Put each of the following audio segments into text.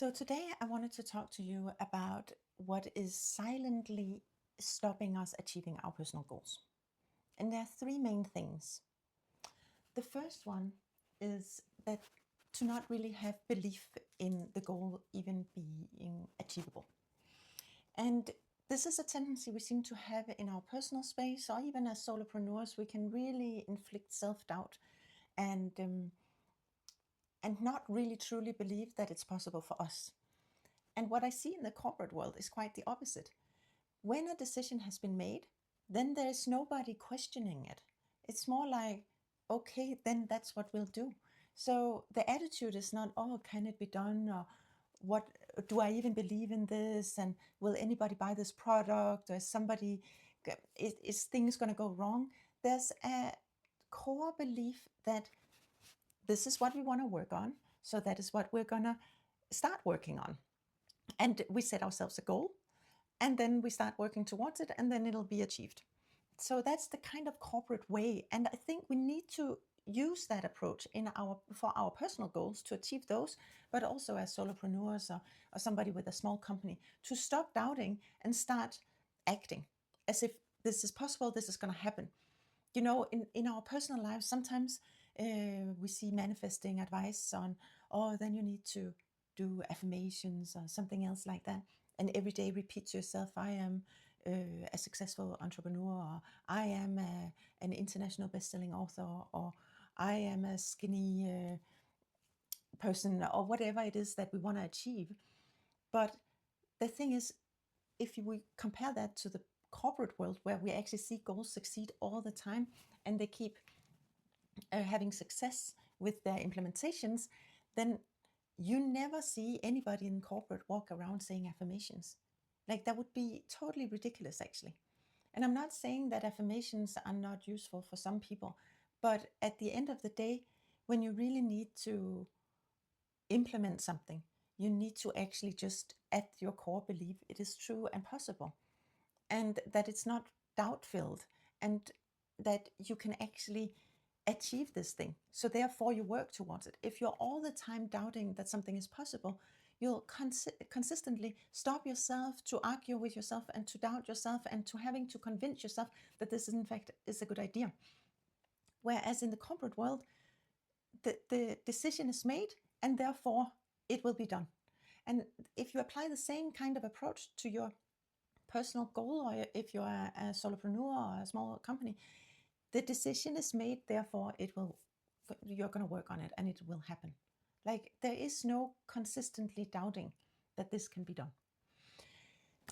So today I wanted to talk to you about what is silently stopping us achieving our personal goals. And there are three main things. The first one is that to not really have belief in the goal even being achievable. And this is a tendency we seem to have in our personal space, or even as solopreneurs, we can really inflict self-doubt and and not really truly believe that it's possible for us. And what I see in the corporate world is quite the opposite. When a decision has been made, then there's nobody questioning it. It's more like, okay, then that's what we'll do. So the attitude is not, oh, can it be done? Or what do I even believe in this? And will anybody buy this product? Or is things going to go wrong? There's a core belief that this is what we want to work on. So that is what we're going to start working on. And we set ourselves a goal, and then we start working towards it, and then it'll be achieved. So that's the kind of corporate way, and I think we need to use that approach for our personal goals to achieve those, but also as solopreneurs or somebody with a small company, to stop doubting and start acting as if this is possible, this is going to happen. You know, in our personal lives, sometimes we see manifesting advice on, oh, then you need to do affirmations or something else like that. And every day repeat to yourself, I am a successful entrepreneur, or I am an international best-selling author, or I am a skinny person, or whatever it is that we want to achieve. But the thing is, if we compare that to the corporate world, where we actually see goals succeed all the time and they keep having success with their implementations, then you never see anybody in corporate walk around saying affirmations. Like, that would be totally ridiculous, actually. And I'm not saying that affirmations are not useful for some people, but at the end of the day, when you really need to implement something, you need to actually just at your core believe it is true and possible, and that it's not doubt filled, and that you can actually achieve this thing. So therefore you work towards it. If you're all the time doubting that something is possible, you'll consistently stop yourself, to argue with yourself and to doubt yourself and to having to convince yourself that this in fact is a good idea. Whereas in the corporate world, the decision is made and therefore it will be done. And if you apply the same kind of approach to your personal goal, or if you're a solopreneur or a small company, the decision is made, therefore you're going to work on it and it will happen. Like, there is no consistently doubting that this can be done.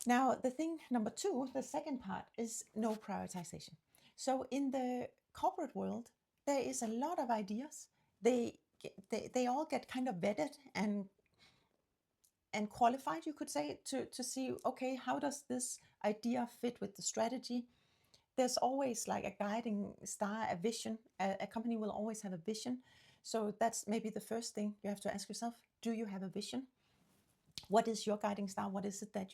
Now, the thing number two, the second part, is no prioritization. So in the corporate world, there is a lot of ideas. They all get kind of vetted and qualified, you could say, to see, okay, how does this idea fit with the strategy? There's always like a guiding star, a vision. A company will always have a vision. So that's maybe the first thing you have to ask yourself. Do you have a vision? What is your guiding star? What is it that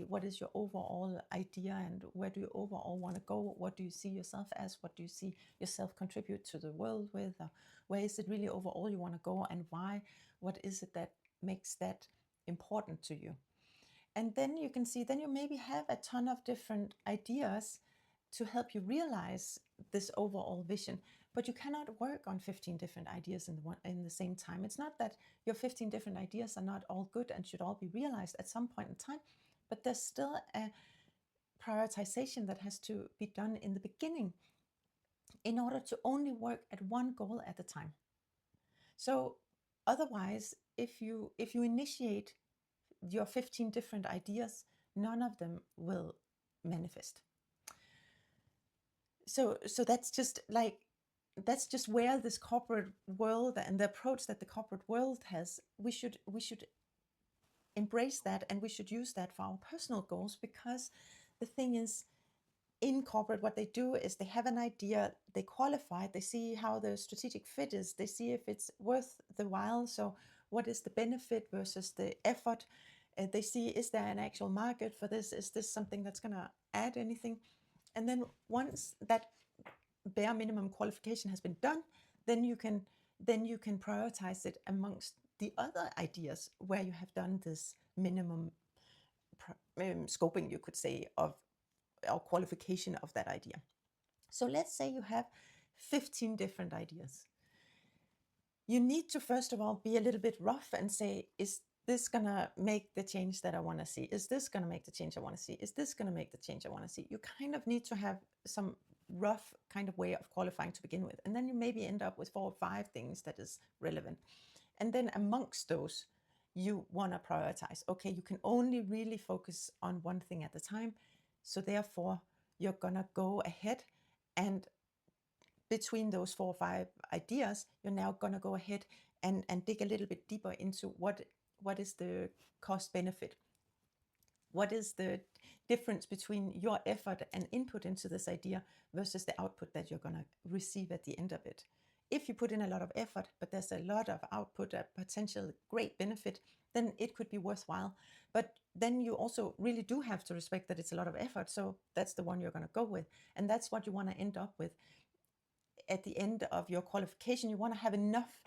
what is your overall idea, and where do you overall want to go? What do you see yourself as? What do you see yourself contribute to the world with? Where is it really overall you want to go, and why? What is it that makes that important to you? And then you can see, then you maybe have a ton of different ideas to help you realize this overall vision. But you cannot work on 15 different ideas in the same time. It's not that your 15 different ideas are not all good and should all be realized at some point in time, but there's still a prioritization that has to be done in the beginning in order to only work at one goal at a time. So otherwise, if you initiate your 15 different ideas, none of them will manifest. So that's just where this corporate world and the approach that the corporate world has, we should embrace that, and we should use that for our personal goals. Because the thing is, in corporate, what they do is they have an idea, they qualify it, they see how the strategic fit is, they see if it's worth the while. So what is the benefit versus the effort? They see, is there an actual market for this? Is this something that's going to add anything? And then once that bare minimum qualification has been done, then you can prioritize it amongst the other ideas where you have done this minimum scoping, you could say, of or qualification of that idea. So let's say you have 15 different ideas. You need to, first of all, be a little bit rough and say, is this going to make the change that I want to see? Is this going to make the change I want to see? Is this going to make the change I want to see? You kind of need to have some rough kind of way of qualifying to begin with. And then you maybe end up with 4 or 5 things that is relevant. And then amongst those, you want to prioritize. Okay, you can only really focus on one thing at a time. So therefore, you're going to go ahead and between those 4 or 5 ideas, you're now going to go ahead and dig a little bit deeper into what is the cost benefit. What is the difference between your effort and input into this idea versus the output that you're going to receive at the end of it? If you put in a lot of effort, but there's a lot of output, a potential great benefit, then it could be worthwhile. But then you also really do have to respect that it's a lot of effort. So that's the one you're going to go with. And that's what you want to end up with. At the end of your qualification, you want to have enough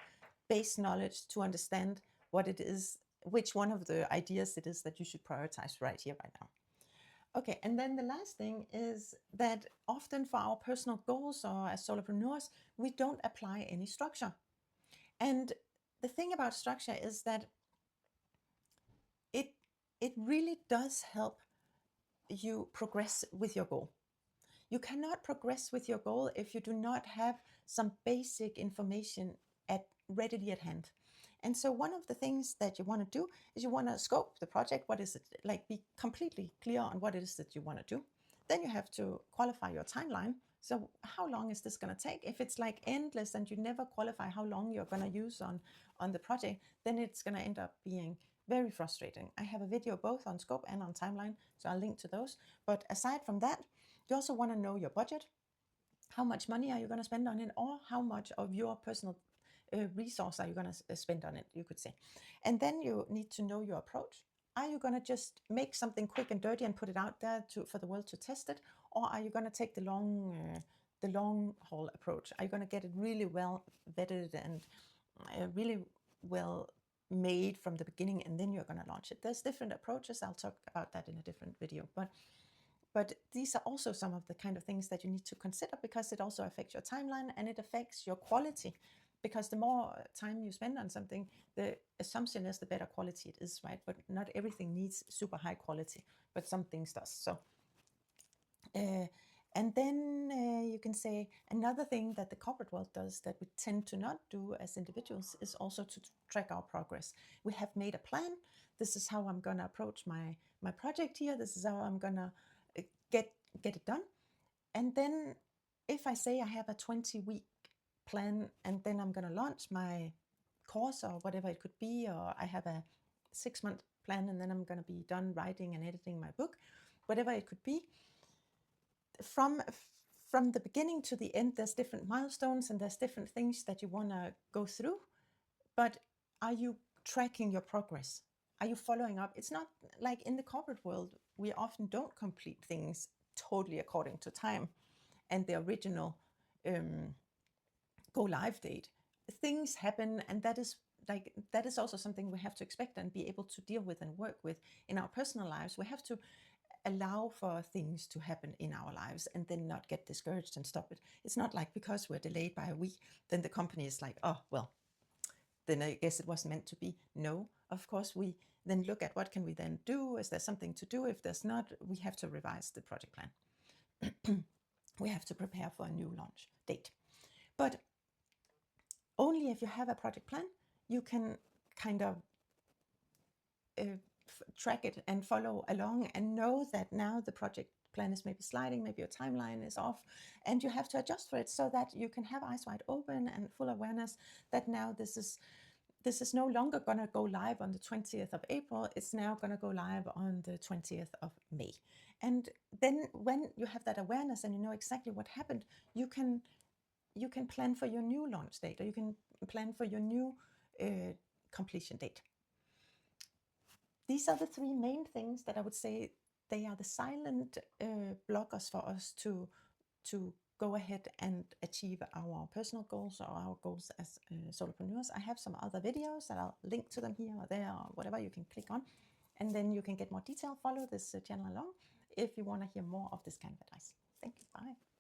base knowledge to understand what it is, which one of the ideas it is that you should prioritize right here, right now. Okay, and then the last thing is that often for our personal goals or as solopreneurs, we don't apply any structure. And the thing about structure is that it really does help you progress with your goal. You cannot progress with your goal if you do not have some basic information readily at hand. And so one of the things that you want to do is you want to scope the project. What is it like? Be completely clear on what it is that you want to do. Then you have to qualify your timeline. So how long is this going to take? If it's like endless and you never qualify how long you're going to use on the project, then it's going to end up being very frustrating. I have a video both on scope and on timeline, so I'll link to those. But aside from that, you also want to know your budget. How much money are you going to spend on it, or how much of your personal resource are you going to spend on it, you could say. And then you need to know your approach. Are you going to just make something quick and dirty and put it out there for the world to test it? Or are you going to take the long haul approach? Are you going to get it really well vetted and really well made from the beginning, and then you're going to launch it? There's different approaches. I'll talk about that in a different video. But these are also some of the kind of things that you need to consider, because it also affects your timeline and it affects your quality. Because the more time you spend on something, the assumption is the better quality it is, right? But not everything needs super high quality, but some things does. So, and then you can say another thing that the corporate world does that we tend to not do as individuals is also to track our progress. We have made a plan. This is how I'm going to approach my project here. This is how I'm going to get it done. And then if I say I have a 20-week plan and then I'm going to launch my course or whatever it could be, or I have a 6-month plan and then I'm going to be done writing and editing my book, whatever it could be, from the beginning to the end, there's different milestones and there's different things that you want to go through. But are you tracking your progress? Are you following up? It's not like in the corporate world, we often don't complete things totally according to time and the original go live date. Things happen, and that is also something we have to expect and be able to deal with and work with in our personal lives. We have to allow for things to happen in our lives and then not get discouraged and stop it. It's not like because we're delayed by a week, then the company is like, oh, well, then I guess it wasn't meant to be. No, of course, we then look at what can we then do. Is there something to do? If there's not, we have to revise the project plan. We have to prepare for a new launch date. But only if you have a project plan, you can kind of track it and follow along and know that now the project plan is maybe sliding, maybe your timeline is off, and you have to adjust for it so that you can have eyes wide open and full awareness that now this is no longer going to go live on the 20th of April. It's now going to go live on the 20th of May. And then when you have that awareness and you know exactly what happened, you can plan for your new launch date, or you can plan for your new completion date. These are the 3 main things that I would say they are the silent blockers for us to go ahead and achieve our personal goals or our goals as solopreneurs. I have some other videos that I'll link to them here or there or whatever you can click on, and then you can get more detail. Follow this channel along if you want to hear more of this kind of advice. Thank you. Bye.